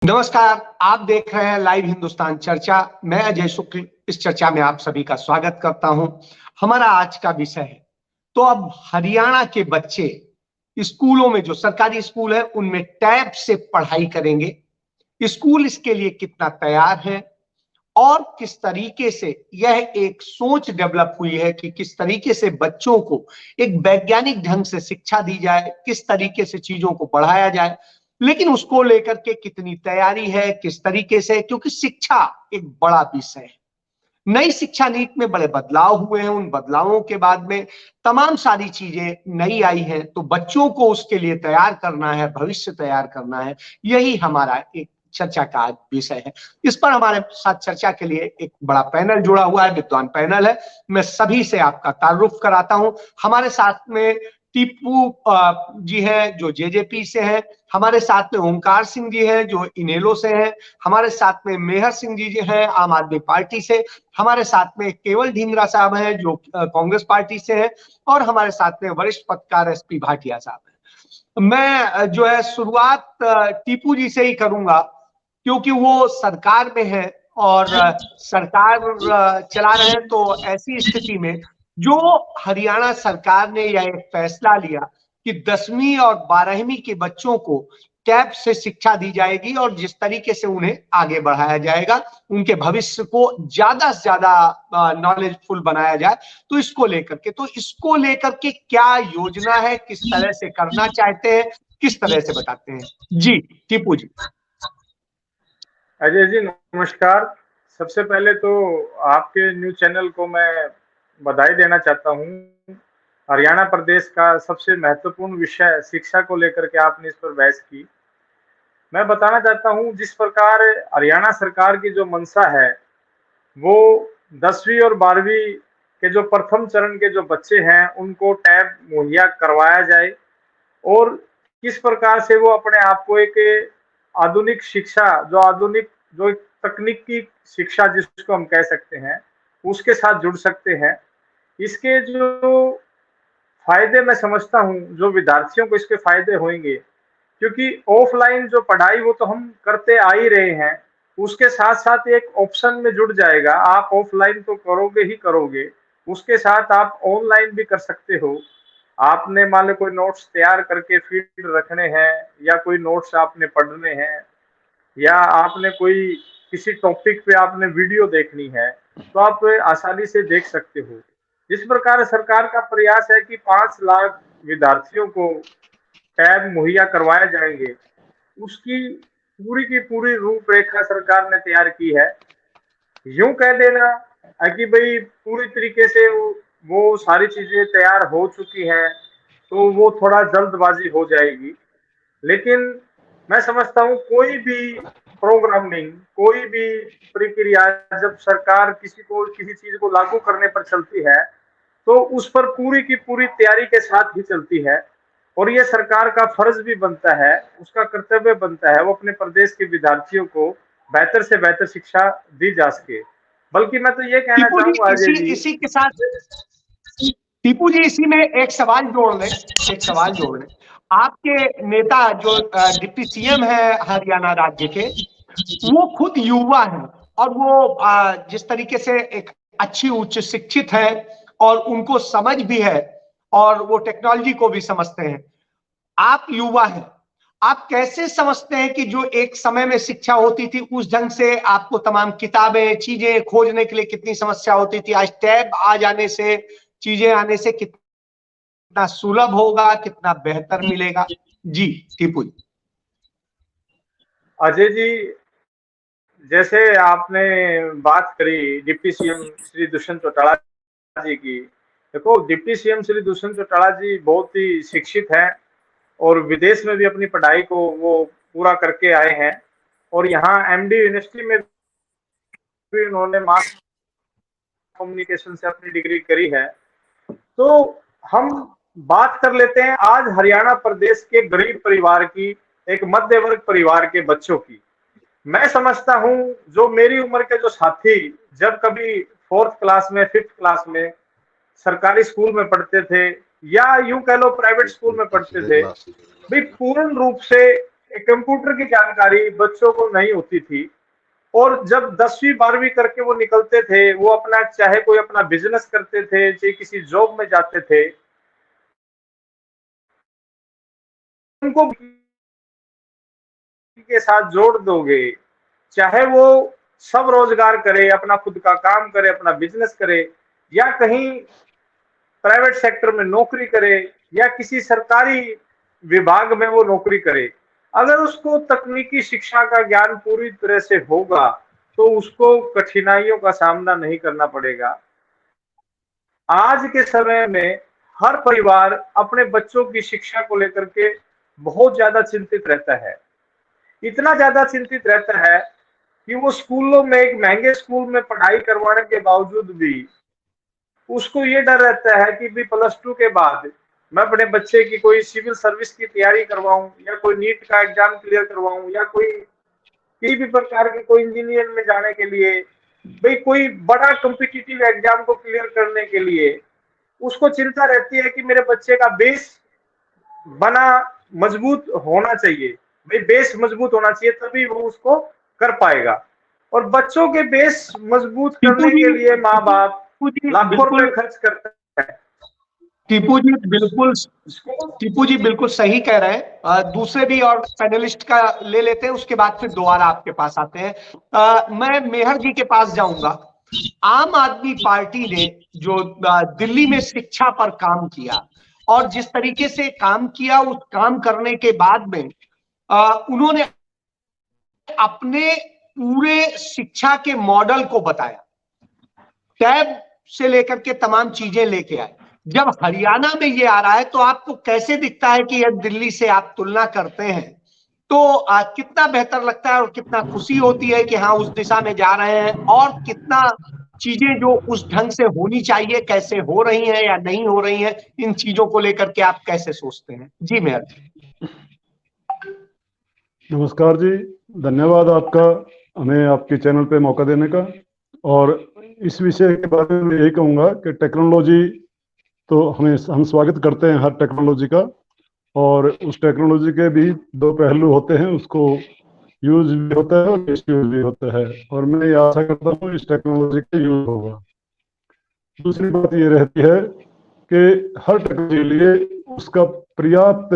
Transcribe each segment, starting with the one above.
नमस्कार। आप देख रहे हैं लाइव हिंदुस्तान चर्चा। मैं अजय शुक्ल इस चर्चा में आप सभी का स्वागत करता हूं। हमारा आज का विषय है, तो अब हरियाणा के बच्चे स्कूलों में, जो सरकारी स्कूल है उनमें टैब से पढ़ाई करेंगे। स्कूल इसके लिए कितना तैयार है और किस तरीके से यह एक सोच डेवलप हुई है कि किस तरीके से बच्चों को एक वैज्ञानिक ढंग से शिक्षा दी जाए, किस तरीके से चीजों को बढ़ाया जाए, लेकिन उसको लेकर के कितनी तैयारी है, किस तरीके से, क्योंकि शिक्षा एक बड़ा विषय है। नई शिक्षा नीति में बड़े बदलाव हुए हैं। उन बदलावों के बाद में तमाम सारी चीजें नई आई हैं, तो बच्चों को उसके लिए तैयार करना है, भविष्य तैयार करना है। यही हमारा एक चर्चा का आज विषय है। इस पर हमारे साथ चर्चा के लिए एक बड़ा पैनल जुड़ा हुआ है, विद्वान पैनल है। मैं सभी से आपका तारुफ कराता हूं। हमारे साथ में टीपू जी हैं जो जेजेपी से हैं, हमारे साथ में ओंकार सिंह जी हैं जो इनेलो से हैं, हमारे साथ में मेहर सिंह जी हैं आम आदमी पार्टी से, हमारे साथ में केवल ढींगरा साहब हैं जो कांग्रेस पार्टी से हैं, और हमारे साथ में वरिष्ठ पत्रकार एसपी भाटिया साहब हैं। मैं जो है शुरुआत टीपू जी से ही करूंगा, क्योंकि वो सरकार में है और सरकार चला रहे हैं। तो ऐसी स्थिति में जो हरियाणा सरकार ने यह एक फैसला लिया कि 10वीं और 12वीं के बच्चों को टैब से शिक्षा दी जाएगी और जिस तरीके से उन्हें आगे बढ़ाया जाएगा, उनके भविष्य को ज्यादा से ज्यादा नॉलेजफुल बनाया जाए, तो इसको लेकर के क्या योजना है, किस तरह से करना चाहते हैं, किस तरह से बताते हैं जी टीपू जी। अजय जी नमस्कार। सबसे पहले तो आपके न्यूज चैनल को मैं बधाई देना चाहता हूं। हरियाणा प्रदेश का सबसे महत्वपूर्ण विषय शिक्षा को लेकर के आपने इस पर बहस की। मैं बताना चाहता हूं, जिस प्रकार हरियाणा सरकार की जो मंशा है वो 10वीं और 12वीं के जो प्रथम चरण के जो बच्चे हैं उनको टैब मुहैया करवाया जाए और किस प्रकार से वो अपने आप को एक आधुनिक शिक्षा, जो एक तकनीकी शिक्षा जिसको हम कह सकते हैं, उसके साथ जुड़ सकते हैं। इसके जो फायदे मैं समझता हूं, जो विद्यार्थियों को इसके फायदे होंगे, क्योंकि ऑफलाइन जो पढ़ाई वो तो हम करते आ ही रहे हैं, उसके साथ साथ एक ऑप्शन में जुड़ जाएगा। आप ऑफलाइन तो करोगे ही करोगे, उसके साथ आप ऑनलाइन भी कर सकते हो। आपने मान लो कोई नोट्स तैयार करके फीड रखने हैं, या कोई नोट्स आपने पढ़ने हैं, या आपने कोई किसी टॉपिक पे आपने वीडियो देखनी है, तो आप आसानी से देख सकते हो। जिस प्रकार सरकार का प्रयास है कि 5 लाख विद्यार्थियों को टैब मुहैया करवाए जाएंगे, उसकी पूरी की पूरी रूपरेखा सरकार ने तैयार की है। यूं कह देना है कि भाई पूरी तरीके से वो सारी चीजें तैयार हो चुकी हैं, तो वो थोड़ा जल्दबाजी हो जाएगी। लेकिन मैं समझता हूं कोई भी प्रोग्रामिंग, कोई भी प्रक्रिया जब सरकार किसी चीज को लागू करने पर चलती है, तो उस पर पूरी की पूरी तैयारी के साथ ही चलती है। और ये सरकार का फर्ज भी बनता है, उसका कर्तव्य बनता है, वो अपने प्रदेश के विद्यार्थियों को बेहतर से बेहतर शिक्षा दी जा सके। बल्कि मैं तो ये कहना टीपू चाहूंगा अजय जी, जी, इसी के साथ टीपू जी इसी में एक सवाल जोड़ लें। आपके नेता जो डिप्टी सीएम है हरियाणा राज्य के, वो खुद युवा है और वो जिस तरीके से एक अच्छी उच्च शिक्षित है और उनको समझ भी है और वो टेक्नोलॉजी को भी समझते हैं। आप युवा हैं, आप कैसे समझते हैं कि जो एक समय में शिक्षा होती थी उस ढंग से आपको तमाम किताबें, चीजें खोजने के लिए कितनी समस्या होती थी, आज टैब आ जाने से, चीजें आने से कितना सुलभ होगा, कितना बेहतर मिलेगा जी टीपू जी। अजय जी जैसे आपने बात करी डिप्टी सीएम श्री दुष्यंत चौटाला जी की। देखो, डिप्टी सीएम श्री दुष्यंत चौटाला जी बहुत ही शिक्षित हैं और विदेश में भी अपनी पढ़ाई को वो पूरा करके आए हैं, और यहाँ एमडी यूनिवर्सिटी में भी उन्होंने मास कम्युनिकेशन से अपनी डिग्री करी है। तो हम बात कर लेते हैं आज हरियाणा प्रदेश के गरीब परिवार की, एक मध्य वर्ग परिवार के बच्चों की। मैं समझता हूं जो मेरी उम्र के जो साथी जब कभी 4th क्लास में, 5th क्लास में सरकारी स्कूल में पढ़ते थे, या यूं कह लो प्राइवेट स्कूल में पढ़ते थे, भाई पूर्ण रूप से कंप्यूटर की जानकारी बच्चों को नहीं होती थी। और जब 10वीं 12वीं करके वो निकलते थे, वो अपना चाहे कोई अपना बिजनेस करते थे, चाहे किसी जॉब में जाते थे, उनको के साथ जोड़ दोगे, चाहे वो सब रोजगार करे, अपना खुद का काम करे, अपना बिजनेस करे, या कहीं प्राइवेट सेक्टर में नौकरी करे, या किसी सरकारी विभाग में वो नौकरी करे, अगर उसको तकनीकी शिक्षा का ज्ञान पूरी तरह से होगा तो उसको कठिनाइयों का सामना नहीं करना पड़ेगा। आज के समय में हर परिवार अपने बच्चों की शिक्षा को लेकर के बहुत ज्यादा चिंतित रहता है। इतना ज्यादा चिंतित रहता है कि वो स्कूलों में, एक महंगे स्कूल में पढ़ाई करवाने के बावजूद भी उसको ये डर रहता है कि भी +2 के बाद मैं अपने बच्चे की कोई सिविल सर्विस की तैयारी करवाऊं, या कोई नीट का एग्जाम क्लियर करवाऊं, या कोई किसी भी प्रकार के कोई इंजीनियर में जाने के लिए, भाई कोई बड़ा कॉम्पिटिटिव एग्जाम को क्लियर करने के लिए उसको चिंता रहती है कि मेरे बच्चे का बेस बना मजबूत होना चाहिए। भाई बेस मजबूत होना चाहिए, तभी वो उसको कर पाएगा। और बच्चों के बेस मजबूत टीपू करने जी, के लिए माँ बाप टीपू जी लाखों रुपए बिल्कुल, खर्च करते हैं। टीपू जी बिल्कुल, इसको टीपू जी बिल्कुल सही कह रहे हैं। दूसरे भी और पैनलिस्ट का ले लेते हैं, उसके बाद फिर दोबारा आपके पास आते हैं। मैं मेहर जी के पास जाऊंगा। आम आदमी पार्टी ने जो दिल्ली में शिक्षा पर काम किया, और जिस तरीके से काम किया, उस काम करने के बाद में उन्होंने अपने पूरे शिक्षा के मॉडल को बताया, टैब से लेकर के तमाम चीजें लेके आए। जब हरियाणा में ये आ रहा है तो आपको कैसे दिखता है कि यह दिल्ली से आप तुलना करते हैं तो कितना बेहतर लगता है और कितना खुशी होती है कि हाँ उस दिशा में जा रहे हैं, और कितना चीजें जो उस ढंग से होनी चाहिए कैसे हो रही हैं या नहीं हो रही हैं, इन चीजों को लेकर के आप कैसे सोचते हैं? जी मेहर जी। नमस्कार जी, धन्यवाद आपका हमें आपके चैनल पे मौका देने का। और इस विषय के बारे में यही कहूँगा कि टेक्नोलॉजी तो हम स्वागत करते हैं हर टेक्नोलॉजी का, और उस टेक्नोलॉजी के भी दो पहलू होते हैं, उसको यूज भी होता है और मिसयूज भी होता है, और मैं ये आशा करता हूँ इस टेक्नोलॉजी का यूज होगा। दूसरी बात ये रहती है कि हर टेक्नोलॉजी के लिए उसका पर्याप्त,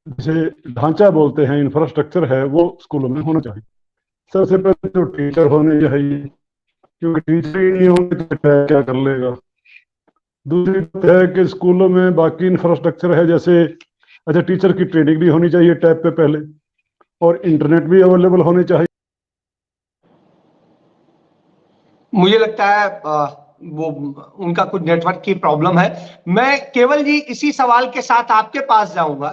जिसे ढांचा बोलते हैं, इंफ्रास्ट्रक्चर है, वो स्कूलों में होना चाहिए। सबसे पहले तो टीचर होने चाहिए, क्योंकि टीचर ही नहीं होंगे तो क्या कर लेगा। दूसरी बात है कि स्कूलों में बाकी इंफ्रास्ट्रक्चर है, जैसे अच्छा टीचर की ट्रेनिंग भी होनी चाहिए टैब पे पहले, और इंटरनेट भी अवेलेबल होने चाहिए। मुझे लगता है वो उनका कुछ नेटवर्क की प्रॉब्लम है। मैं केवल जी इसी सवाल के साथ आपके पास जाऊंगा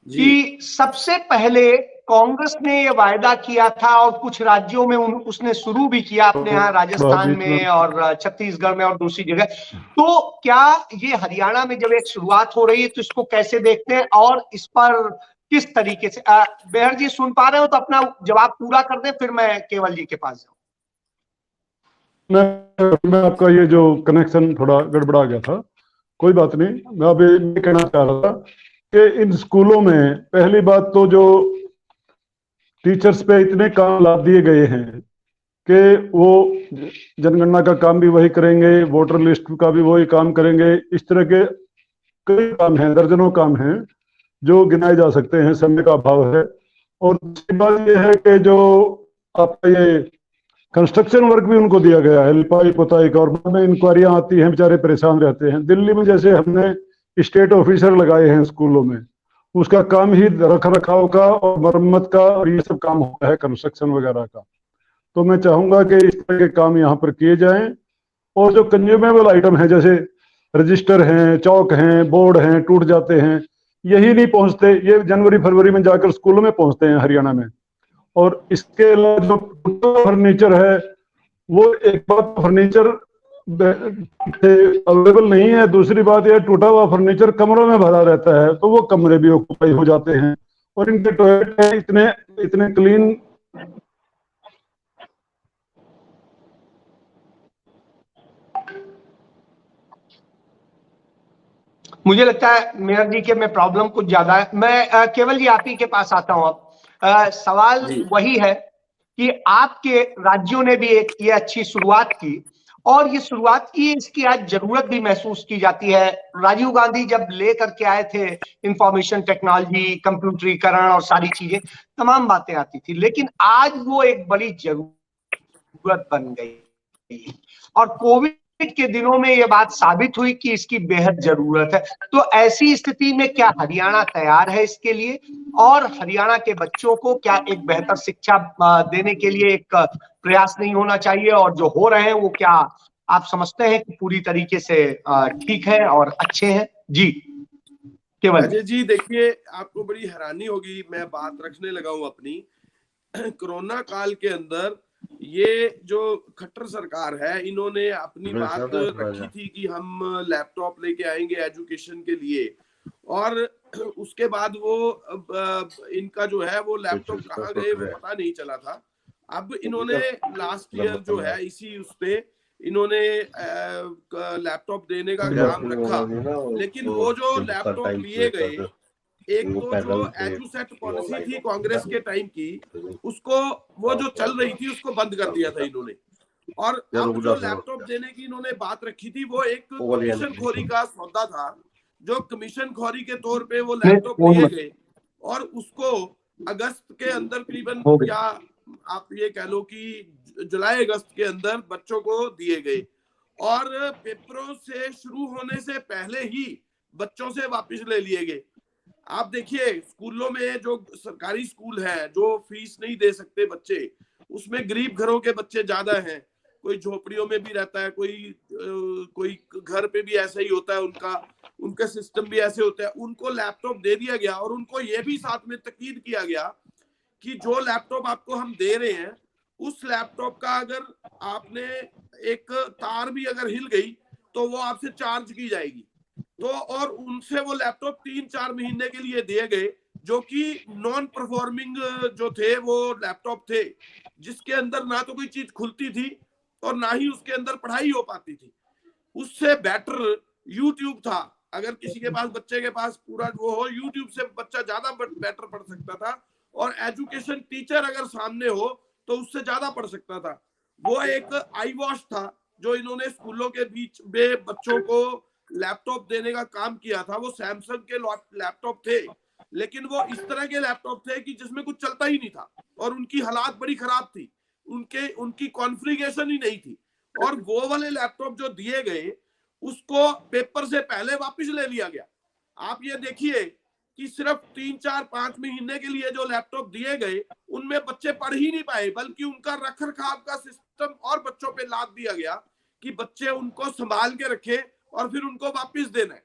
कि सबसे पहले कांग्रेस ने यह वायदा किया था और कुछ राज्यों में उसने शुरू भी किया, अपने यहाँ राजस्थान बीच में में और छत्तीसगढ़ में और दूसरी जगह। तो क्या ये हरियाणा में जब एक शुरुआत हो रही है तो इसको कैसे देखते हैं और इस पर किस तरीके से बेहर जी सुन पा रहे हो तो अपना जवाब पूरा कर दें, फिर मैं केवल जी के पास जाऊं। मैं आपका ये जो कनेक्शन थोड़ा गड़बड़ा गया था, कोई बात नहीं। मैं अभी ये कहना चाह रहा था कि इन स्कूलों में पहली बात तो जो टीचर्स पे इतने काम लाद दिए गए हैं कि वो जनगणना का काम भी वही करेंगे, वोटर लिस्ट का भी वही काम करेंगे, इस तरह के कई काम हैं, दर्जनों काम हैं जो गिनाए जा सकते हैं, समय का अभाव है। और दूसरी बात यह है कि जो आपका ये कंस्ट्रक्शन वर्क भी उनको दिया गया है, लिपाई पुताई का, और बाद में इंक्वायरियां आती हैं, बेचारे परेशान रहते हैं। दिल्ली में जैसे हमने स्टेट ऑफिसर लगाए हैं स्कूलों में, उसका काम ही रख रखाव का और मरम्मत का और ये सब काम होता है, कंस्ट्रक्शन वगैरह का। तो मैं चाहूंगा कि इस तरह के काम यहाँ पर किए जाएं। और जो कंज्यूमेबल आइटम है, जैसे रजिस्टर हैं, चौक हैं, बोर्ड हैं, टूट जाते हैं, यही नहीं पहुंचते, ये जनवरी फरवरी में जाकर स्कूलों में पहुंचते हैं हरियाणा में। और इसके अलावा जो फर्नीचर है, वो एक बात फर्नीचर अवेलेबल नहीं है, दूसरी बात यह टूटा हुआ फर्नीचर कमरों में भरा रहता है, तो वो कमरे भी ऑक्यूपाई हो जाते हैं। और इनके टॉयलेट इतने इतने क्लीन। मुझे लगता है मेयर जी के में प्रॉब्लम कुछ ज्यादा है। मैं केवल जी आप ही के पास आता हूं। अब सवाल वही है कि आपके राज्यों ने भी एक ये अच्छी शुरुआत की, और ये शुरुआत की, इसकी आज जरूरत भी महसूस की जाती है। राजीव गांधी जब लेकर के आए थे इंफॉर्मेशन टेक्नोलॉजी, कंप्यूटरीकरण और सारी चीजें, तमाम बातें आती थी, लेकिन आज वो एक बड़ी जरूरत बन गई, और कोविड के दिनों में ये बात साबित हुई कि इसकी बेहद जरूरत है। तो ऐसी स्थिति में क्या हरियाणा तैयार है इसके लिए, और हरियाणा के बच्चों को क्या एक बेहतर शिक्षा देने के लिए एक प्रयास नहीं होना चाहिए, और जो हो रहे हैं वो क्या आप समझते हैं कि पूरी तरीके से ठीक है और अच्छे हैं? जी केवल अजय जी, देखिए आपको बड़ी हैरानी होगी, मैं बात रखने लगा हूं अपनी। कोरोना काल के अंदर ये जो खट्टर सरकार है, इन्होंने अपनी बात रखी थी कि हम लैपटॉप लेके आएंगे एजुकेशन के लिए, और उसके बाद वो इनका जो है वो लैपटॉप कहाँ गए वो पता नहीं चला था। अब इन्होंने लास्ट ईयर जो है इसी उस पे इन्होंने लैपटॉप देने का काम रखा, लेकिन वो जो लैपटॉप लिए गए, एक तो जो एजुसेट पॉलिसी थी कांग्रेस के टाइम की, उसको वो जो चल रही थी उसको बंद कर दिया था इन्होंने। और अब जो लैपटॉप देने की इन्होंने बात रखी थी वो एक कमीशन खोरी का सौदा था, जो कमीशन खोरी के तौर पे वो लैपटॉप लिए गए, और उसको अगस्त के अंदर करीबन, या आप ये कह लो कि जुलाई अगस्त के अंदर बच्चों को दिए गए, और पेपरों से शुरू होने से पहले ही बच्चों से वापस ले लिए गए। आप देखिए स्कूलों में, जो सरकारी स्कूल है, जो फीस नहीं दे सकते बच्चे, उसमें गरीब घरों के बच्चे ज्यादा हैं, कोई झोपड़ियों में भी रहता है, कोई घर पे भी ऐसा ही होता है, उनका सिस्टम भी ऐसे होता है। उनको लैपटॉप दे दिया गया, और उनको ये भी साथ में ताकीद किया गया कि जो लैपटॉप आपको हम दे रहे हैं, उस लैपटॉप का अगर आपने एक तार भी अगर हिल गई तो वो आपसे चार्ज की जाएगी। तो और उनसे वो लैपटॉप 3-4 महीने के लिए दिए गए, जो कि नॉन परफॉर्मिंग जो थे वो लैपटॉप थे, जिसके अंदर ना तो कोई चीज खुलती थी और ना ही उसके अंदर पढ़ाई हो पाती थी। उससे बेटर यूट्यूब था। अगर किसी के पास, बच्चे के पास पूरा वो हो, यूट्यूब से बच्चा ज्यादा बेटर पढ़ सकता था, और एजुकेशन टीचर अगर सामने हो तो उससे ज्यादा पढ़ सकता था। वो एक आई वॉश था जो इन्होंने स्कूलों के बीच में बच्चों को लैपटॉप देने का काम किया था। वो सैमसंग के लैपटॉप थे, लेकिन वो इस तरह के लैपटॉप थे कि जिसमें कुछ चलता ही नहीं था, और उनकी हालात बड़ी खराब थी, उनकी कॉन्फ़िगरेशन ही नहीं थी। और वो वाले लैपटॉप जो दिए गए, उसको पेपर से पहले वापस ले लिया गया। आप ये देखिए कि सिर्फ 3-4-5 महीने के लिए जो लैपटॉप दिए गए, उनमें बच्चे पढ़ ही नहीं पाए, बल्कि उनका रख रखाव का सिस्टम और बच्चों पे लाद दिया गया कि बच्चे उनको संभाल के रखे और फिर उनको वापस देना है।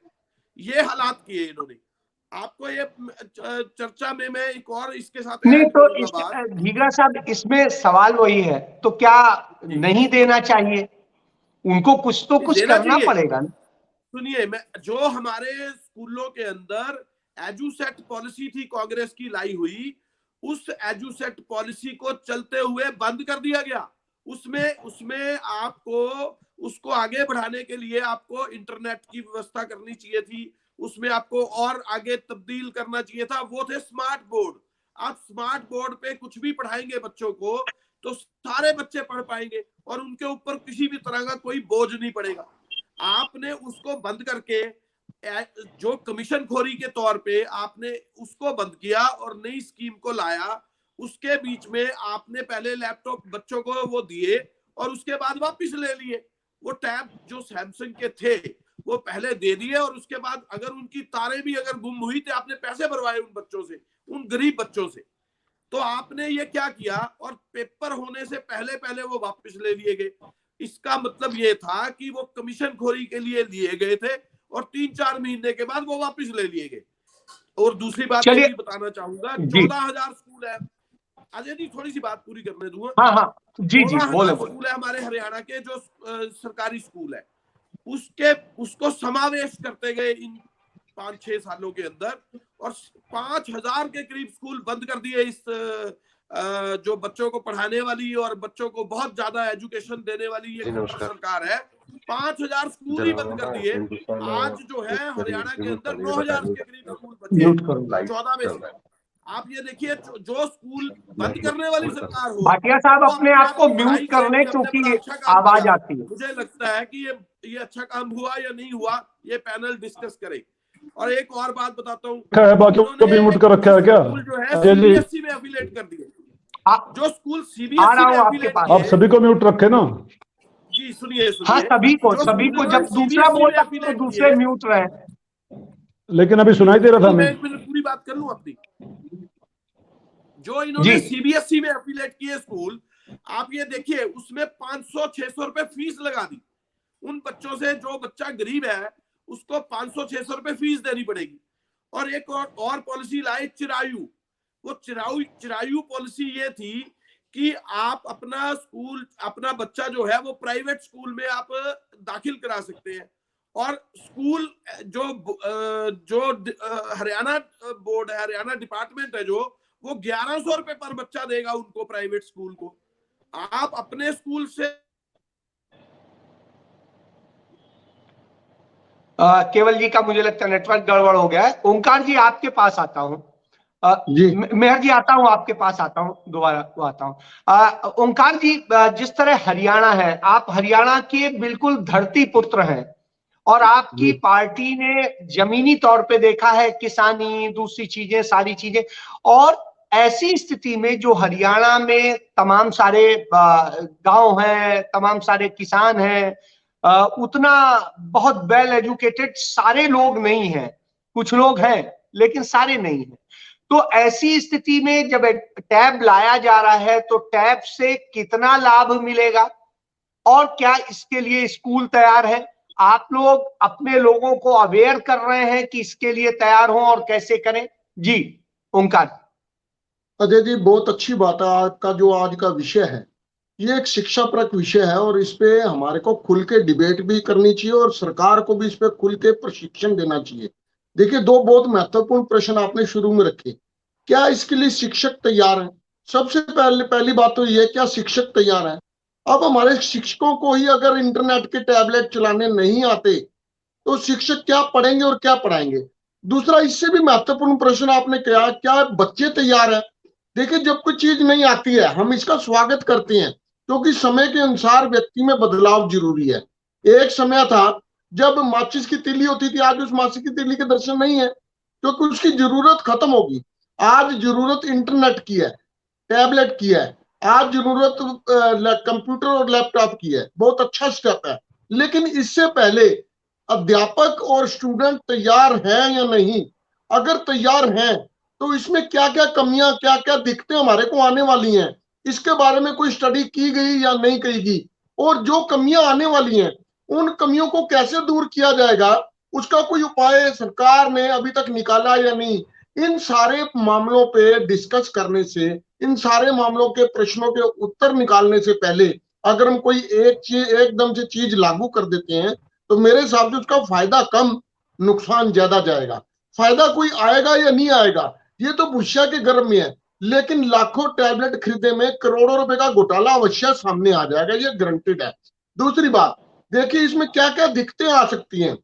ये हालात किए इन्होंने। आपको ये चर्चा में मैं एक और इसके साथ नहीं, तो ढीगरा साहब, इसमें सवाल वही है, तो क्या नहीं देना चाहिए? उनको कुछ तो कुछ करना पड़ेगा। सुनिए, मैं जो हमारे स्कूलों के अंदर एजुसेट पॉलिसी थी कांग्रेस की लाई हुई, उस एजुसेट पॉलिसी को चलते हुए बंद कर दिया गया। उसमें आपको उसको आगे बढ़ाने के लिए आपको इंटरनेट की व्यवस्था करनी चाहिए थी, उसमें आपको और आगे तब्दील करना चाहिए था। वो थे स्मार्ट बोर्ड। आप स्मार्ट बोर्ड पे कुछ भी पढ़ाएंगे बच्चों को तो सारे बच्चे पढ़ पाएंगे और उनके ऊपर किसी भी तरह का कोई बोझ नहीं पड़ेगा। आपने उसको बंद करके जो कमीशन खोरी के तौर पे आपने उसको बंद किया और नई स्कीम को लाया। उसके बीच में आपने पहले लैपटॉप बच्चों को वो दिए और उसके बाद वापस ले लिए। वो टैब जो सैमसंग के थे वो पहले दे दिए और उसके बाद अगर उनकी तारें भी अगर गुम हुई तो आपने पैसे भरवाए उन बच्चों से, उन गरीब बच्चों से। तो आपने ये क्या किया, और पेपर होने से पहले पहले वो वापस ले लिए गए। इसका मतलब ये था कि वो कमीशन खोरी के लिए लिए गए थे और 3-4 महीने के बाद वो वापस ले लिए गए। और दूसरी बात ये भी बताना चाहूंगा, 14,000 स्कूल है। अजय जी थोड़ी सी बात पूरी करने दूंगा। हाँ हाँ जी जी, बोले। स्कूल है हमारे हरियाणा के जो सरकारी स्कूल है, उसको समावेश करते गए इन 5-6 सालों के अंदर, और 5000 के करीब स्कूल बंद कर दिए इस जो बच्चों को पढ़ाने वाली और बच्चों को बहुत ज्यादा एजुकेशन देने वाली ये सरकार है। 5000 स्कूल ही बंद कर दिए। आज जो है हरियाणा के अंदर 9000 के करीब स्कूल बचे 14 में से। आप ये देखिए, जो स्कूल बंद करने वाली सरकार हो। भाटिया साहब अपने आप को म्यूट कर लें क्योंकि आवाज आती है। मुझे लगता है कि ये अच्छा काम हुआ या नहीं हुआ, ये पैनल डिस्कस करे। और एक और बात बताता हूँ, बाकियों को भी म्यूट कर रखा है क्या? जो है सीबीएसई में एफिलेट कर दिए। जो स्कूल सीबीएसई में एफिलेट, आप सभी को म्यूट रखे ना जी? सुनिए हाँ, सभी को जब दूसरा बोला तो दूसरे म्यूट रहे। लेकिन अभी सुनाई दे रहा था। मैं पूरी बात कर लूं अपनी। जो इन्होंने सीबीएसई में एफिलेट किए स्कूल, आप ये देखिए, उसमें 500-600 रुपए फीस लगा दी। उन बच्चों से जो बच्चा गरीब है उसको 500-600 रुपए फीस देनी पड़ेगी। और एक और पॉलिसी लाए, चिरायु। वो चिरायु पॉलिसी ये थी कि आप अपना बच्चा जो है वो प्राइवेट स्कूल में आप दाखिल करा सकते हैं। और स्कूल जो हरियाणा बोर्ड है, हरियाणा डिपार्टमेंट है, जो वो 1100 रुपए पर बच्चा देगा उनको, प्राइवेट स्कूल को। आप अपने स्कूल से केवल जी का मुझे लगता है नेटवर्क गड़बड़ हो गया है। ओंकार जी आपके पास आता हूं। मेहर जी आता हूं, आपके पास आता हूं, दोबारा आता हूं। ओंकार जी, जिस तरह हरियाणा है, आप हरियाणा के बिल्कुल धरती पुत्र हैं और आपकी पार्टी ने जमीनी तौर पे देखा है किसानी, दूसरी चीजें, सारी चीजें। और ऐसी स्थिति में जो हरियाणा में तमाम सारे गांव हैं, तमाम सारे किसान हैं, उतना बहुत वेल एजुकेटेड सारे लोग नहीं हैं। कुछ लोग हैं लेकिन सारे नहीं हैं। तो ऐसी स्थिति में जब टैब लाया जा रहा है तो टैब से कितना लाभ मिलेगा और क्या इसके लिए स्कूल तैयार है? आप लोग अपने लोगों को अवेयर कर रहे हैं कि इसके लिए तैयार हों और कैसे करें? जी ओंकार। अजय जी, बहुत अच्छी बात है। आपका जो आज का विषय है ये एक शिक्षाप्रद विषय है और इस पे हमारे को खुल के डिबेट भी करनी चाहिए और सरकार को भी इस पे खुल के प्रशिक्षण देना चाहिए। देखिए, दो बहुत महत्वपूर्ण प्रश्न आपने शुरू में रखे। क्या इसके लिए शिक्षक तैयार हैं? सबसे पहली बात तो ये, क्या शिक्षक तैयार हैं? अब हमारे शिक्षकों को ही अगर इंटरनेट के टैबलेट चलाने नहीं आते तो शिक्षक क्या पढ़ेंगे और क्या पढ़ाएंगे? दूसरा, इससे भी महत्वपूर्ण प्रश्न आपने किया, क्या बच्चे तैयार हैं? देखिए, जब कोई चीज नहीं आती है हम इसका स्वागत करते हैं क्योंकि समय के अनुसार व्यक्ति में बदलाव जरूरी है। एक समय था जब माचिस की तीली होती थी, आज उस माचिस की तीली के दर्शन नहीं है क्योंकि उसकी जरूरत खत्म होगी। आज जरूरत इंटरनेट की है, टैबलेट की है, आज जरूरत कंप्यूटर और लैपटॉप की है। बहुत अच्छा स्टेप है, लेकिन इससे पहले अध्यापक और स्टूडेंट तैयार हैं या नहीं? अगर तैयार हैं तो इसमें क्या क्या कमियां, क्या क्या दिक्कतें हमारे को आने वाली हैं, इसके बारे में कोई स्टडी की गई या नहीं की गई? और जो कमियां आने वाली हैं उन कमियों को कैसे दूर किया जाएगा, उसका कोई उपाय सरकार ने अभी तक निकाला या नहीं? इन सारे मामलों पे डिस्कस करने से, इन सारे मामलों के प्रश्नों के उत्तर निकालने से पहले अगर हम कोई एक चीज एकदम से चीज लागू कर देते हैं तो मेरे हिसाब से उसका फायदा कम, नुकसान ज्यादा जाएगा। फायदा कोई आएगा या नहीं आएगा ये तो भविष्य के गर्भ में है, लेकिन लाखों टैबलेट खरीदे में करोड़ों रुपए का घोटाला अवश्य सामने आ जाएगा, ये गारंटेड है। दूसरी बात, देखिए इसमें क्या क्या दिक्कतें आ सकती हैं।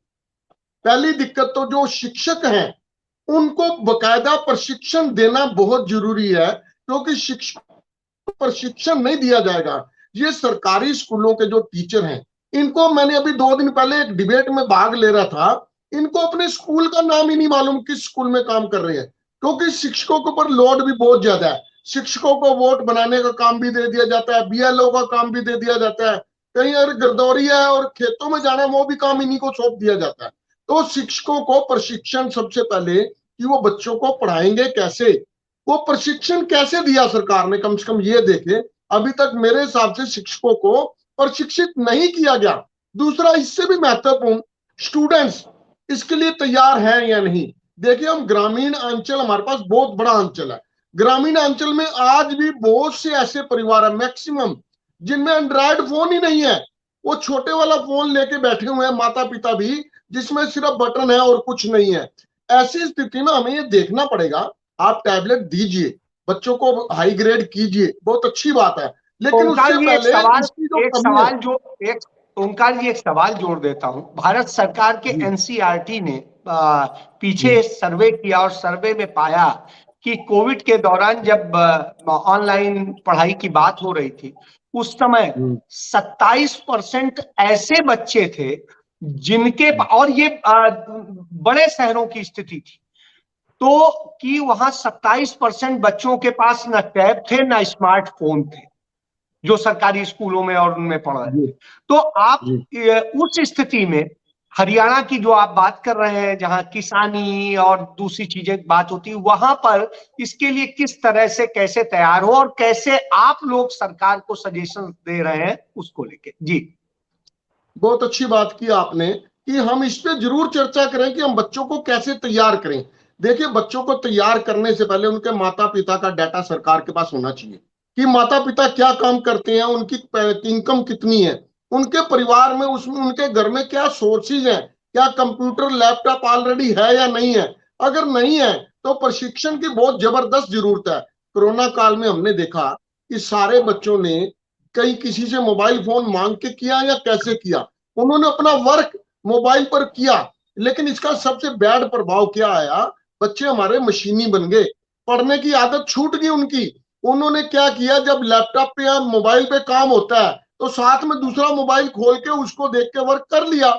पहली दिक्कत तो जो शिक्षक हैं उनको बकायदा प्रशिक्षण देना बहुत जरूरी है, क्योंकि शिक्षक प्रशिक्षण नहीं दिया जाएगा। ये सरकारी स्कूलों के जो टीचर हैं इनको, मैंने अभी 2 दिन पहले एक डिबेट में भाग ले रहा था, इनको अपने स्कूल का नाम ही नहीं मालूम किस स्कूल में काम कर रहे हैं, क्योंकि शिक्षकों के ऊपर लोड भी बहुत ज्यादा है। शिक्षकों को वोट बनाने का काम भी दे दिया जाता है, बीएलओ का काम भी दे दिया जाता है, कहीं अगर गिरदौरी है और खेतों में जाना है वो भी काम इन्हीं को सौंप दिया जाता है। तो शिक्षकों को प्रशिक्षण, सबसे पहले कि वो बच्चों को पढ़ाएंगे कैसे, वो प्रशिक्षण कैसे दिया सरकार ने, कम से कम ये देखे। अभी तक मेरे हिसाब से शिक्षकों को प्रशिक्षित नहीं किया गया। दूसरा, इससे भी महत्वपूर्ण, स्टूडेंट्स इसके लिए तैयार हैं या नहीं। देखिए, हम ग्रामीण अंचल, हमारे पास बहुत बड़ा अंचल है, ग्रामीण अंचल में आज भी बहुत से ऐसे परिवार है मैक्सिमम जिनमें एंड्रॉयड फोन ही नहीं है, वो छोटे वाला फोन लेके बैठे हुए हैं, माता पिता भी, जिसमें सिर्फ बटन है और कुछ नहीं है। ऐसी स्थिति में हमें ये देखना पड़ेगा, आप टैबलेट दीजिए, बच्चों को हाई ग्रेड कीजिए, बहुत अच्छी बात है, लेकिन उससे पहले इसकी जो कमी है, ओंकार जी एक सवाल जोड़ देता हूं। भारत सरकार के एनसीईआरटी ने पीछे सर्वे किया और सर्वे में पाया कि कोविड के दौरान जब ऑनलाइन पढ़ाई की बात हो रही थी, उस समय 27% ऐसे बच्चे थे जिनके, और ये बड़े शहरों की स्थिति थी, तो कि वहां 27% बच्चों के पास न टैब थे न स्मार्टफोन थे, जो सरकारी स्कूलों में और उनमें पढ़ रहे थे। तो आप उस स्थिति में हरियाणा की जो आप बात कर रहे हैं, जहां किसानी और दूसरी चीजें बात होती है, वहां पर इसके लिए किस तरह से कैसे तैयार हो और कैसे आप लोग सरकार को सजेशन दे रहे हैं उसको लेके? जी, बहुत अच्छी बात की आपने कि हम इस पे जरूर चर्चा करें कि हम बच्चों को कैसे तैयार करें। देखिए, बच्चों को तैयार करने से पहले उनके माता पिता का डाटा सरकार के पास होना चाहिए कि माता पिता क्या काम करते हैं, उनकी इनकम कितनी है, उनके परिवार में, उसमें उनके घर में क्या सोर्सेज हैं, क्या कंप्यूटर लैपटॉप ऑलरेडी है या नहीं है। अगर नहीं है तो प्रशिक्षण की बहुत जबरदस्त जरूरत है। कोरोना काल में हमने देखा कि सारे बच्चों ने कहीं किसी से मोबाइल फोन मांग के किया या कैसे किया, उन्होंने अपना वर्क मोबाइल पर किया, लेकिन इसका सबसे बैड प्रभाव क्या आया, बच्चे हमारे मशीनी बन गए, पढ़ने की आदत छूट गई उनकी। उन्होंने क्या किया, जब लैपटॉप पे या मोबाइल पे काम होता है तो साथ में दूसरा मोबाइल खोल के उसको देख के वर्क कर लिया,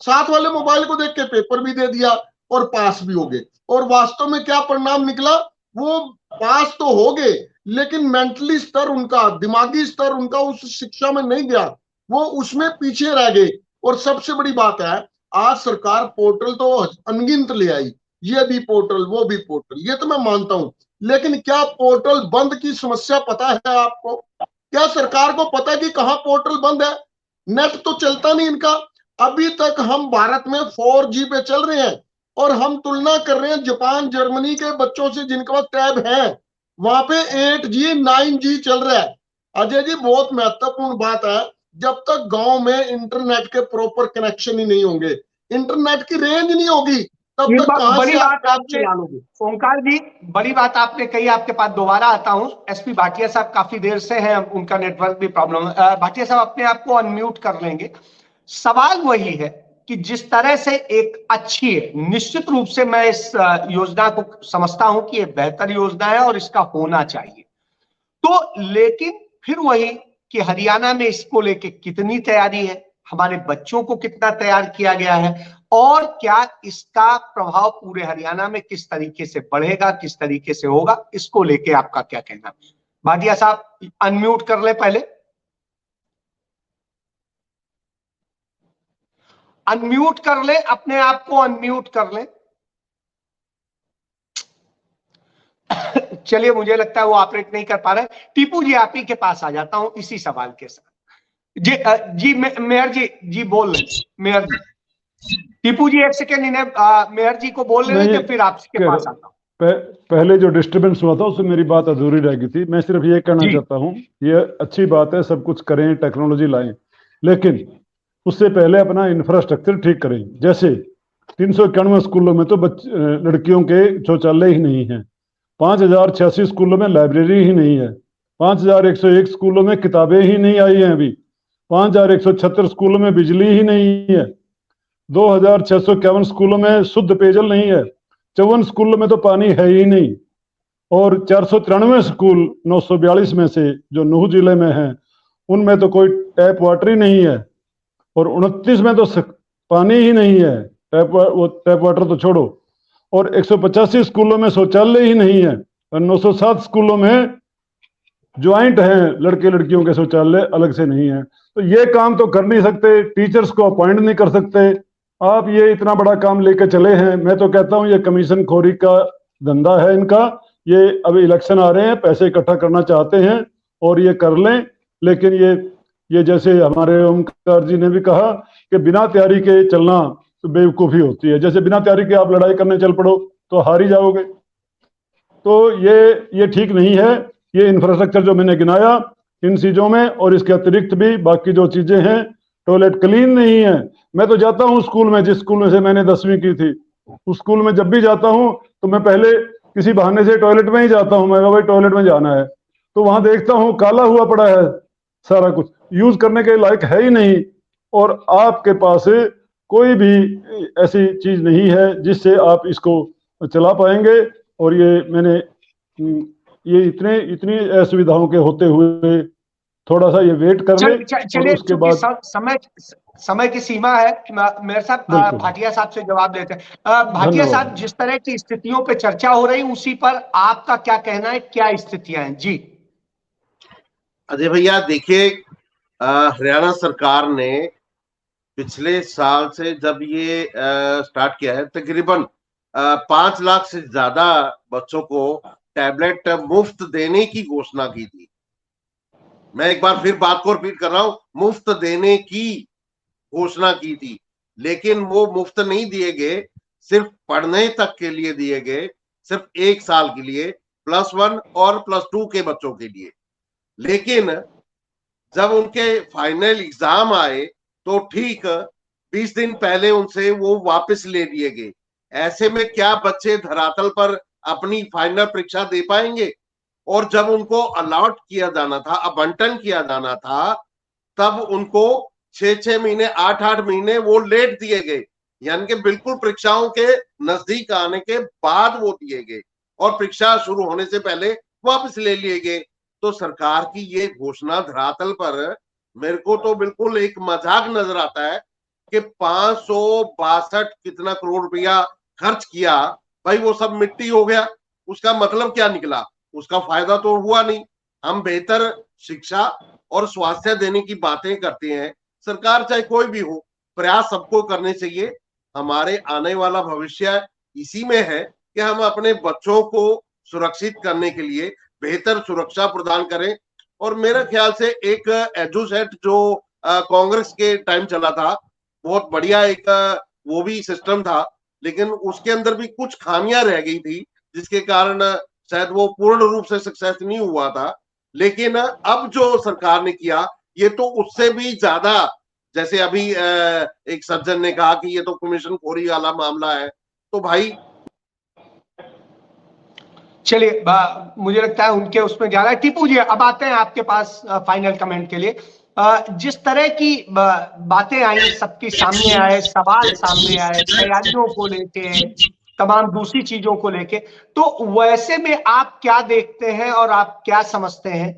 साथ वाले मोबाइल को देख के पेपर भी दे दिया और पास भी हो गए। और वास्तव में क्या परिणाम निकला, वो पास तो हो गए लेकिन मेंटली स्तर उनका, दिमागी स्तर उनका उस शिक्षा में नहीं गया, वो उसमें पीछे रह गए। और सबसे बड़ी बात है, आज सरकार पोर्टल तो अनगिनत ले आई, ये भी पोर्टल वो भी पोर्टल, ये तो मैं मानता हूं, लेकिन क्या पोर्टल बंद की समस्या पता है आपको? क्या सरकार को पता है कि कहां पोर्टल बंद है? नेट तो चलता नहीं इनका। अभी तक हम भारत में 4G पे चल रहे हैं और हम तुलना कर रहे हैं जापान जर्मनी के बच्चों से जिनके पास टैब है, वहां पे 8G 9G चल रहा है। अजय जी, बहुत महत्वपूर्ण बात है, जब तक गांव में इंटरनेट के प्रॉपर कनेक्शन ही नहीं होंगे, इंटरनेट की रेंज नहीं होगी, तब तक कहां बड़ी से बात आप आपने, ओंकार जी बड़ी बात आपने कही। आपके पास दोबारा आता हूं। एसपी भाटिया साहब काफी देर से हैं, उनका नेटवर्क भी प्रॉब्लम है। भाटिया साहब अपने आप को अनम्यूट कर लेंगे। सवाल वही है कि जिस तरह से एक अच्छी है, निश्चित रूप से मैं इस योजना को समझता हूं कि ये बेहतर योजना है और इसका होना चाहिए, तो लेकिन फिर वही कि हरियाणा में इसको लेके कितनी तैयारी है, हमारे बच्चों को कितना तैयार किया गया है, और क्या इसका प्रभाव पूरे हरियाणा में किस तरीके से बढ़ेगा, किस तरीके से होगा, इसको लेके आपका क्या कहना? भाटिया साहब अनम्यूट कर ले, पहले अनम्यूट कर ले, अपने आप को अनम्यूट कर ले। चलिए, मुझे लगता है वो ऑपरेट नहीं कर पा रहे। टीपू जी, आप ही के पास आ जाता हूं इसी सवाल के साथ। जी मेयर जी बोल रहे, मेयर जी। टीपू जी एक सेकेंड, इन्हें मेयर जी को बोल रहे थे, फिर आपके पास आता हूं। पहले जो डिस्टर्बेंस हुआ था उससे मेरी बात अधूरी रह गई थी। मैं सिर्फ ये कहना चाहता हूं, ये अच्छी बात है, सब कुछ करें, टेक्नोलॉजी लाएं, लेकिन उससे पहले अपना इंफ्रास्ट्रक्चर ठीक करें। जैसे 391 स्कूलों में तो लड़कियों के शौचालय ही नहीं है, 5086 स्कूलों में लाइब्रेरी ही नहीं है, 5101 स्कूलों में किताबें ही नहीं आई हैं अभी, 5176 स्कूलों में बिजली ही नहीं है, 2651 स्कूलों में शुद्ध पेयजल नहीं है, 54 स्कूलों में तो पानी है ही नहीं, और 493 स्कूल 942 में से जो नूह जिले में हैं उनमें तो कोई टैप वाटर ही नहीं है, और 29 में तो पानी ही नहीं है, टैप वाटर तो छोड़ो, और 185 स्कूलों में शौचालय ही नहीं है, और 907 स्कूलों में ज्वाइंट हैं, लड़के लड़कियों के शौचालय अलग से नहीं है। तो ये काम तो कर नहीं सकते, टीचर्स को अपॉइंट नहीं कर सकते। आप ये इतना बड़ा काम लेकर चले हैं, मैं तो कहता हूं ये कमीशन खोरी का धंधा है इनका। ये अभी इलेक्शन आ रहे हैं, पैसे इकट्ठा करना चाहते हैं और ये कर लें, लेकिन ये जैसे हमारे ओमकार जी ने भी कहा कि बिना तैयारी के चलना तो बेवकूफ़ी होती है। जैसे बिना तैयारी के आप लड़ाई करने चल पड़ो तो हार ही जाओगे। तो ये ठीक नहीं है। ये इंफ्रास्ट्रक्चर जो मैंने गिनाया इन चीज़ों में, और इसके अतिरिक्त भी बाकी जो चीज़ें हैं टॉयलेट क्लीन नहीं है। मैं तो जाता हूँ स्कूल में, जिस स्कूल में से मैंने 10वीं की थी, उस स्कूल में जब भी जाता हूँ तो मैं पहले किसी बहाने से टॉयलेट में ही जाता हूँ। मैं कहा भाई टॉयलेट में जाना है, तो वहां देखता हूँ काला हुआ पड़ा है, सारा कुछ यूज करने के लायक है ही नहीं। और आपके पास कोई भी ऐसी चीज नहीं है जिससे आप इसको चला पाएंगे। और ये मैंने ये इतनी असुविधाओं के होते हुए थोड़ा सा ये वेट कर ले और चलिए, उसके चूंकि बाद समय की सीमा है, मेरे साथ बिल्कुल भाटिया साहब से जवाब देते हैं। भाटिया धन्यवाद। साहब, जिस तरह की स्थितियों पे चर्चा हो रही, उसी पर आपका क्या कहना है, क्या स्थितियां हैं जी? अजय भैया देखिए, हरियाणा सरकार ने पिछले साल से जब ये स्टार्ट किया है, तकरीबन 5 लाख से ज्यादा बच्चों को टैबलेट मुफ्त देने की घोषणा की थी। मैं एक बार फिर बात को रिपीट कर रहा हूं, मुफ्त देने की घोषणा की थी, लेकिन वो मुफ्त नहीं दिए गए, सिर्फ पढ़ने तक के लिए दिए गए, सिर्फ 1 साल के लिए, +1 और +2 के बच्चों के लिए। लेकिन जब उनके फाइनल एग्जाम आए तो ठीक 20 दिन पहले उनसे वो वापस ले लिए गए। ऐसे में क्या बच्चे धरातल पर अपनी फाइनल परीक्षा दे पाएंगे? और जब उनको अलॉट किया जाना था, आवंटन किया जाना था, तब उनको 6-6 महीने, 8-8 महीने वो लेट दिए गए, यानी कि बिल्कुल परीक्षाओं के नजदीक आने के बाद वो दिए गए और परीक्षा शुरू होने से पहले वापस ले लिए गए। तो सरकार की ये घोषणा धरातल पर मेरे को तो बिल्कुल एक मजाक नजर आता है कि 562 कितना करोड़ रुपया खर्च किया, भाई वो सब मिट्टी हो गया। उसका मतलब क्या निकला? उसका फायदा तो हुआ नहीं। हम बेहतर शिक्षा और स्वास्थ्य देने की बातें करते हैं, सरकार चाहे कोई भी हो, प्रयास सबको करने चाहिए। हमारे आने वाला भविष्य इसी में है कि हम अपने बच्चों को सुरक्षित करने के लिए बेहतर सुरक्षा प्रदान करें। और मेरे ख्याल से एक एजुसेट जो कांग्रेस के टाइम चला था, बहुत बढ़िया एक वो भी सिस्टम था, लेकिन उसके अंदर भी कुछ खामियां रह गई थी, जिसके कारण शायद वो पूर्ण रूप से सक्सेस नहीं हुआ था। लेकिन अब जो सरकार ने किया, ये तो उससे भी ज्यादा, जैसे अभी एक सज्जन ने कहा कि ये तो कमीशन खोरी वाला मामला है, तो भाई चलिए, मुझे लगता है उनके उसमें ज्यादा है। टीपू जी, अब आते हैं आपके पास फाइनल कमेंट के लिए। जिस तरह की बातें आई, सबके सामने आए, सवाल सामने आए, तैयारियों को लेके, तमाम दूसरी चीजों को लेके, तो वैसे में आप क्या देखते हैं और आप क्या समझते हैं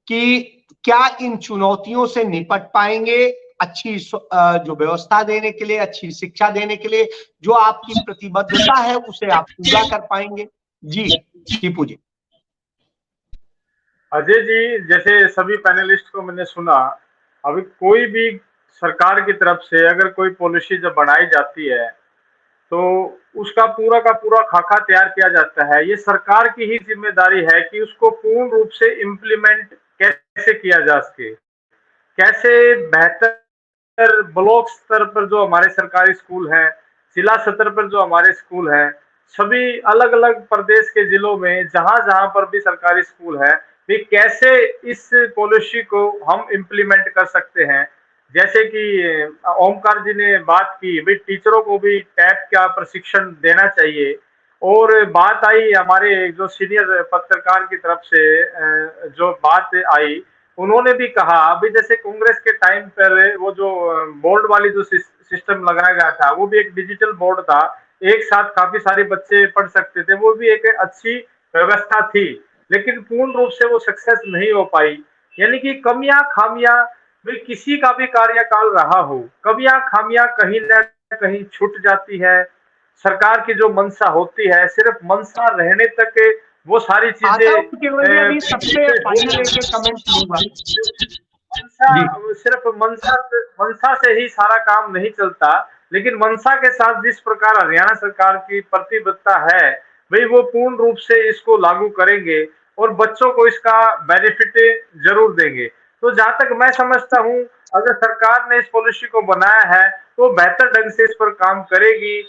कि क्या इन चुनौतियों से निपट पाएंगे? अच्छी जो व्यवस्था देने के लिए, अच्छी शिक्षा देने के लिए जो आपकी प्रतिबद्धता है, उसे आप पूरा कर पाएंगे? जी टीपू जी। अजय जी, जैसे सभी पैनलिस्ट को मैंने सुना, अभी कोई भी सरकार की तरफ से अगर कोई पॉलिसी जब बनाई जाती है तो उसका पूरा का पूरा खाका तैयार किया जाता है। ये सरकार की ही जिम्मेदारी है कि उसको पूर्ण रूप से इम्प्लीमेंट कैसे किया जा सके, कैसे बेहतर ब्लॉक स्तर पर जो हमारे सरकारी स्कूल हैं, जिला स्तर पर जो हमारे स्कूल हैं, सभी अलग अलग प्रदेश के जिलों में जहां जहां पर भी सरकारी स्कूल है, वे कैसे इस पॉलिसी को हम इम्प्लीमेंट कर सकते हैं। जैसे कि ओमकार जी ने बात की, भाई टीचरों को भी टैब का प्रशिक्षण देना चाहिए। और बात आई हमारे जो सीनियर पत्रकार की तरफ से जो बात आई, उन्होंने भी कहा अभी जैसे कांग्रेस के टाइम पर वो जो बोर्ड वाली जो सिस्टम लगाया गया था, वो भी एक डिजिटल बोर्ड था, एक साथ काफी सारे बच्चे पढ़ सकते थे, वो भी एक अच्छी व्यवस्था थी, लेकिन पूर्ण रूप से वो सक्सेस नहीं हो पाई। यानी कि कमियां खामियां, भाई किसी का भी कार्यकाल रहा हो, कमियां खामियां कहीं न कहीं छूट जाती है। सरकार की जो मंशा होती है, सिर्फ मंशा रहने तक वो सारी चीजें सबसे फाइनल एक कमेंट लूंगा। सिर्फ मंशा से ही सारा काम नहीं चलता, लेकिन मंशा के साथ जिस प्रकार हरियाणा सरकार की प्रतिबद्धता है, भाई वो पूर्ण रूप से इसको लागू करेंगे और बच्चों को इसका बेनिफिट जरूर देंगे। तो जहां तक मैं समझता हूं, अगर सरकार ने इस पॉलिसी को बनाया है तो बेहतर ढंग से इस पर काम करेगी।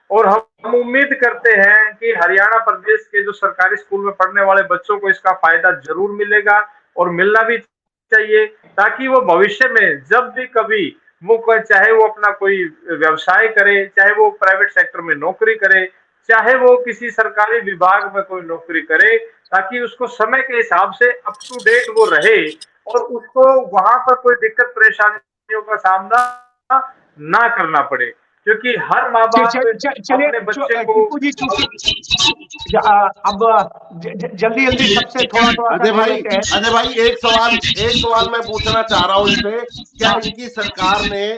और हम उम्मीद करते हैं कि हरियाणा प्रदेश के जो सरकारी स्कूल में पढ़ने वाले बच्चों को इसका फायदा जरूर मिलेगा और मिलना भी चाहिए, ताकि वो भविष्य में जब भी कभी वो चाहे वो अपना कोई व्यवसाय करे, चाहे वो प्राइवेट सेक्टर में नौकरी करे, चाहे वो किसी सरकारी विभाग में कोई नौकरी करे, ताकि उसको समय के हिसाब से अप टू डेट वो रहे और उसको वहां पर कोई दिक्कत परेशानियों का सामना ना करना पड़े। क्योंकि हर माँ बाप अपने बच्चे को अब जल्दी जल्दी सबसे थोड़ा अजय भाई एक सवाल मैं पूछना चाह रहा हूँ इनसे, क्या इनकी सरकार ने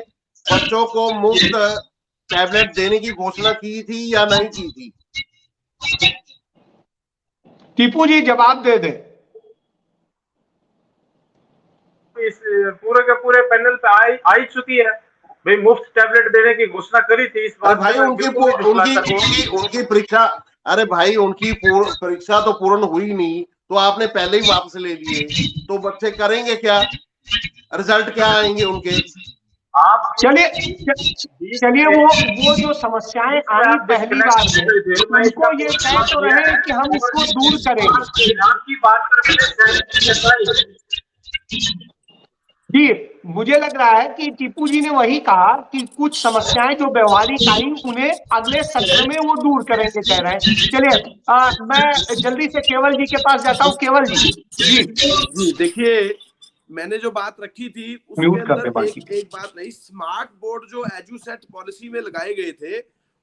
बच्चों को मुफ्त टैबलेट देने की घोषणा की थी या नहीं की थी? टीपू जी जवाब दे दे। इस पूरे के पूरे पैनल पे आई चुकी है भाई, मुफ्त टैबलेट देने की घोषणा करी थी। इस बात भाई उनकी परीक्षा, अरे भाई उनकी परीक्षा तो पूर्ण हुई नहीं, तो आपने पहले ही वापस ले लिए, तो बच्चे करेंगे क्या? रिजल्ट क्या आएंगे उनके? आप चलिए वो जो समस्याएं आई पहली बार में, उनको ये तय तो रहे कि हम इसको दूर करेंगे। आपकी बात कर जी, मुझे लग रहा है कि टीपू जी ने वही कहा कि कुछ समस्याएं जो व्यवहारिक आई उन्हें अगले सत्र में वो दूर करेंगे, कह रहे हैं। चलिए मैं जल्दी से केवल जी के पास जाता हूँ। केवल जी। जी देखिए, मैंने जो बात रखी थी उसके अंदर एक बात नहीं, स्मार्ट बोर्ड जो एजुसेट पॉलिसी में लगाए गए थे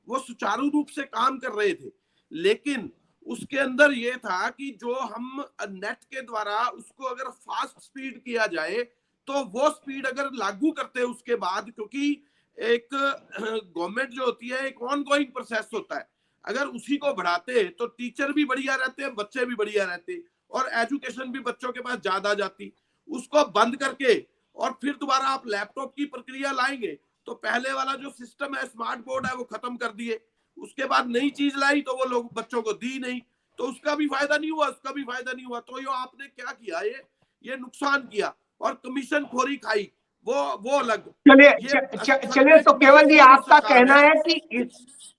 वो सुचारू रूप से काम कर रहे थे, लेकिन उसके अंदर ये था कि जो हम नेट के द्वारा उसको अगर फास्ट स्पीड किया जाए तो वो स्पीड अगर लागू करते हैं उसके बाद, क्योंकि एक गवर्नमेंट जो होती है एक ऑनगोइंग प्रोसेस होता है, अगर उसी को बढ़ाते तो टीचर भी बढ़िया रहते हैं, बच्चे भी बढ़िया रहते और एजुकेशन भी बच्चों के पास ज्यादा जाती। उसको बंद करके और फिर दोबारा आप लैपटॉप की प्रक्रिया लाएंगे तो पहले वाला जो सिस्टम है स्मार्ट बोर्ड है वो खत्म कर दिए, उसके बाद नई चीज लाई तो वो लोग बच्चों को दी नहीं, तो उसका भी फायदा नहीं हुआ, उसका भी फायदा नहीं हुआ। तो ये आपने क्या किया, ये नुकसान किया और कमीशन खोरी खाई, वो अलग। चलिए तो केवल जी आपका कहना है कि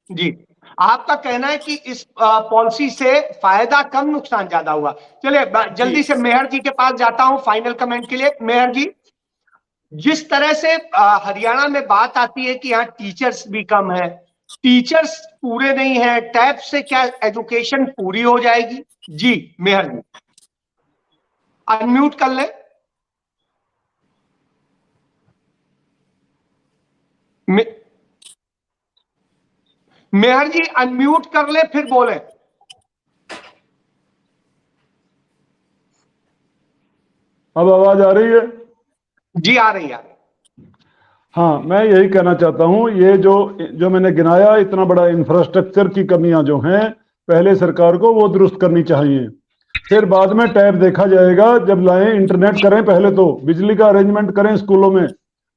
जी आपका कहना है कि इस पॉलिसी से फायदा कम नुकसान ज्यादा हुआ। चलिए जल्दी से मेहर जी के पास जाता हूं फाइनल कमेंट के लिए। मेहर जी, जिस तरह से हरियाणा में बात आती है कि यहाँ टीचर्स भी कम है, टीचर्स पूरे नहीं है, टैब से क्या एजुकेशन पूरी हो जाएगी? जी मेहर जी अनम्यूट कर ले। मेहर जी अनम्यूट कर ले फिर बोले। अब आवाज आ रही है? जी आ रही है। हाँ, मैं यही कहना चाहता हूं, ये जो मैंने गिनाया इतना बड़ा इंफ्रास्ट्रक्चर की कमियां जो हैं, पहले सरकार को वो दुरुस्त करनी चाहिए, फिर बाद में टैब देखा जाएगा। जब लाएं इंटरनेट करें, पहले तो बिजली का अरेंजमेंट करें, स्कूलों में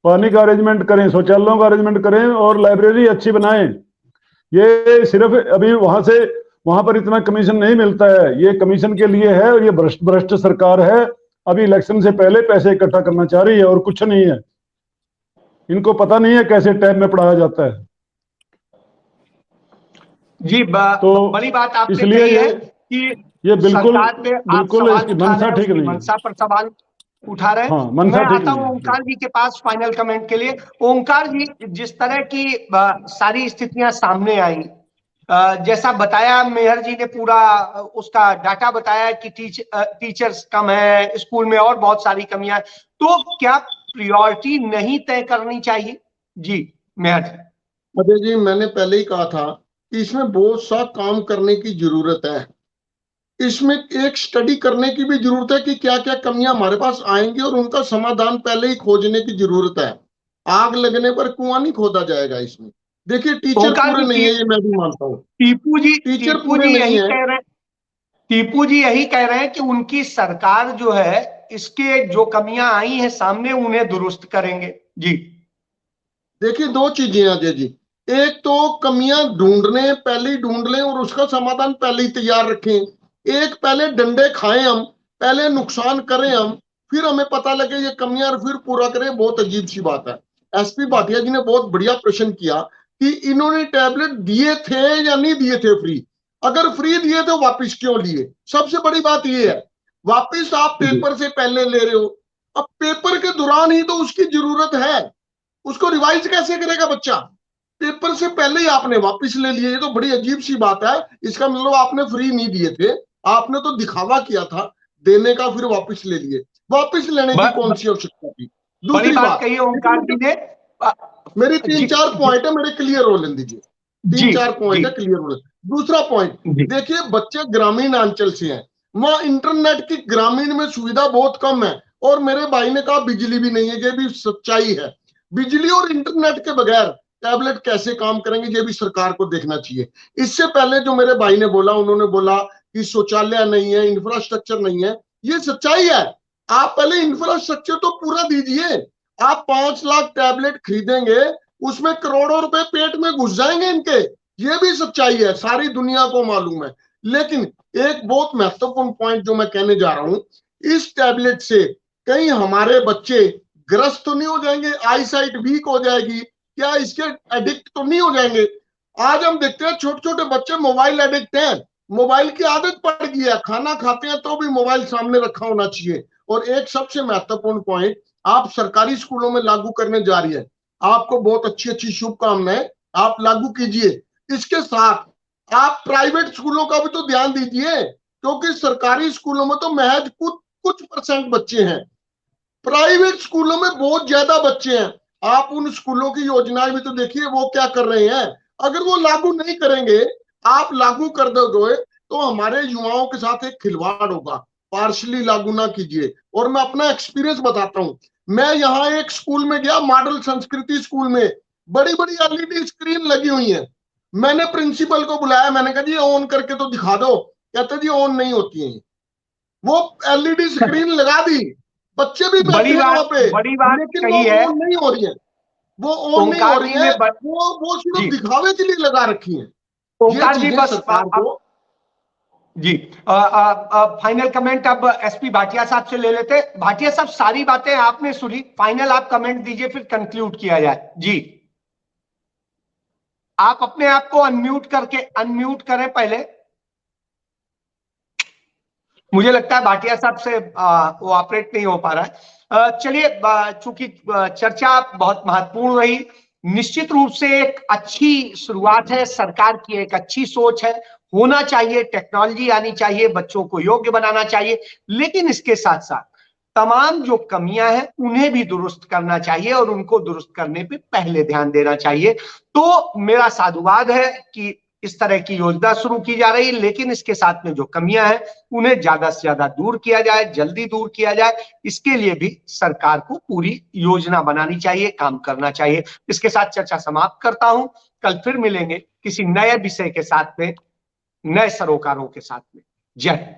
पानी का अरेंजमेंट करें, शौचालयों का अरेंजमेंट करें और लाइब्रेरी अच्छी बनाएं। ये सिर्फ अभी वहां पर इतना कमीशन नहीं मिलता है, ये कमीशन के लिए है और ये भ्रष्ट सरकार है। अभी इलेक्शन से पहले पैसे इकट्ठा करना चाह रही है और कुछ नहीं है। इनको पता नहीं है कैसे टैब में पढ़ाया जाता है। जी तो बड़ी बात आपने इसलिए कही है कि ये बिल्कुल इसकी मंशा ठीक नहीं है। मंशा पर सवाल उठा रहे हैं। हाँ, मैं आता हूँ ओंकार जी के पास फाइनल कमेंट के लिए। ओंकार जी, जिस तरह की सारी स्थितियां सामने आई, जैसा बताया मेहर जी ने, पूरा उसका डाटा बताया कि टीचर्स कम है स्कूल में और बहुत सारी कमियां, तो क्या प्रायोरिटी नहीं तय करनी चाहिए? जी मेहर जी। अजय जी, मैंने पहले ही कहा था कि इसमें बहुत सा काम करने की जरूरत है। इसमें एक स्टडी करने की भी जरूरत है कि क्या क्या कमियां हमारे पास आएंगी और उनका समाधान पहले ही खोजने की जरूरत है। आग लगने पर कुआं नहीं खोदा जाएगा। इसमें देखिए, टीचर पूरे नहीं है, ये मैं भी मानता हूँ। टीपू जी नहीं है। टीपू जी यही कह रहे हैं कि उनकी सरकार जो है इसके जो कमियां आई हैं सामने उन्हें दुरुस्त करेंगे। जी देखिए, दो चीजें अजय जी, एक तो कमियां पहले ही ढूंढ लें और उसका समाधान पहले ही तैयार रखें। एक पहले डंडे खाएं हम, पहले नुकसान करें हम, फिर हमें पता लगे ये कमियां और फिर पूरा करें, बहुत अजीब सी बात है। एसपी भाटिया जी ने बहुत बढ़िया प्रश्न किया कि इन्होंने टैबलेट दिए थे या नहीं दिए थे फ्री। अगर फ्री दिए तो वापिस क्यों लिए? सबसे बड़ी बात यह है, वापिस आप पेपर से पहले ले रहे हो। अब पेपर के दौरान ही तो उसकी जरूरत है, उसको रिवाइज कैसे करेगा बच्चा? पेपर से पहले ही आपने वापस ले लिए, ये तो बड़ी अजीब सी बात है। इसका मतलब आपने फ्री नहीं दिए थे, आपने तो दिखावा किया था देने का, फिर वापस ले लिए। वापस लेने की कौन सी आवश्यकता थी? दूसरी बात कही ओंकार जी ने, मेरी 3-4 पॉइंट है, मेरे क्लियर हो लेने दीजिए। 3-4 पॉइंट है, क्लियर हो। दूसरा पॉइंट देखिए, बच्चे ग्रामीण अंचल से हैं, वहां इंटरनेट की ग्रामीण में सुविधा बहुत कम है। और मेरे भाई ने कहा बिजली भी नहीं है, ये भी सच्चाई है। बिजली और इंटरनेट के बगैर टैबलेट कैसे काम करेंगे, ये भी सरकार को देखना चाहिए। इससे पहले जो मेरे भाई ने बोला, उन्होंने बोला कि शौचालय नहीं है, इंफ्रास्ट्रक्चर नहीं है, ये सच्चाई है। आप पहले इंफ्रास्ट्रक्चर तो पूरा दीजिए। आप 5 लाख टैबलेट खरीदेंगे, उसमें करोड़ों रुपए पेट में घुस जाएंगे इनके, ये भी सच्चाई है, सारी दुनिया को मालूम है। लेकिन एक बहुत महत्वपूर्ण पॉइंट जो मैं कहने जा रहा हूं, इस टैबलेट से कहीं हमारे बच्चे ग्रस्त तो नहीं हो जाएंगे, आई साइट वीक हो जाएगी, क्या इसके एडिक्ट तो नहीं हो जाएंगे? आज हम देखते हैं छोटे छोटे बच्चे मोबाइल एडिक्ट हैं, मोबाइल की आदत पड़ गई है, खाना खाते हैं तो भी मोबाइल सामने रखा होना चाहिए। और एक सबसे महत्वपूर्ण पॉइंट आप सरकारी स्कूलों में लागू करने जा रही है, आपको बहुत अच्छी अच्छी शुभकामनाएं, आप लागू कीजिए। इसके साथ आप प्राइवेट स्कूलों का भी तो ध्यान दीजिए, क्योंकि सरकारी स्कूलों में तो महज कुछ परसेंट बच्चे हैं, प्राइवेट स्कूलों में बहुत ज्यादा बच्चे हैं। आप उन स्कूलों की योजनाएं भी तो देखिए, वो क्या कर रहे हैं। अगर वो लागू नहीं करेंगे, आप लागू कर दोगे तो हमारे युवाओं के साथ एक खिलवाड़ होगा। पार्शली लागू ना कीजिए। और मैं अपना एक्सपीरियंस बताता हूं, मैं यहाँ एक स्कूल में गया, मॉडल संस्कृति स्कूल में, बड़ी बड़ी एलईडी स्क्रीन लगी हुई है। मैंने प्रिंसिपल को बुलाया, मैंने कहा जी ऑन करके तो दिखा दो। कहते जी ऑन नहीं होती है। वो एलईडी स्क्रीन लगा दी, बच्चे भी बैठे हैं वहां पे, लेकिन वो ऑन नहीं हो रही है, वो ऑन नहीं हो रही है, वो सिर्फ दिखावे के लिए लगा रखी है। ओंकार जी बस जी फाइनल कमेंट अब एसपी भाटिया साहब से ले लेते। भाटिया साहब, सारी बातें आपने सुनी, फाइनल आप कमेंट दीजिए, फिर कंक्लूड किया जाए। जी, आप अपने आप को अनम्यूट करें पहले। मुझे लगता है भाटिया साहब से वो ऑपरेट नहीं हो पा रहा है। चलिए, चूंकि चर्चा बहुत महत्वपूर्ण रही, निश्चित रूप से एक अच्छी शुरुआत है, सरकार की एक अच्छी सोच है, होना चाहिए, टेक्नोलॉजी आनी चाहिए, बच्चों को योग्य बनाना चाहिए, लेकिन इसके साथ साथ तमाम जो कमियां हैं उन्हें भी दुरुस्त करना चाहिए और उनको दुरुस्त करने पे पहले ध्यान देना चाहिए। तो मेरा साधुवाद है कि इस तरह की योजना शुरू की जा रही है, लेकिन इसके साथ में जो कमियां हैं उन्हें ज्यादा से ज्यादा दूर किया जाए, जल्दी दूर किया जाए। इसके लिए भी सरकार को पूरी योजना बनानी चाहिए, काम करना चाहिए। इसके साथ चर्चा समाप्त करता हूं। कल फिर मिलेंगे किसी नए विषय के साथ में, नए सरोकारों के साथ में। जय हिंद।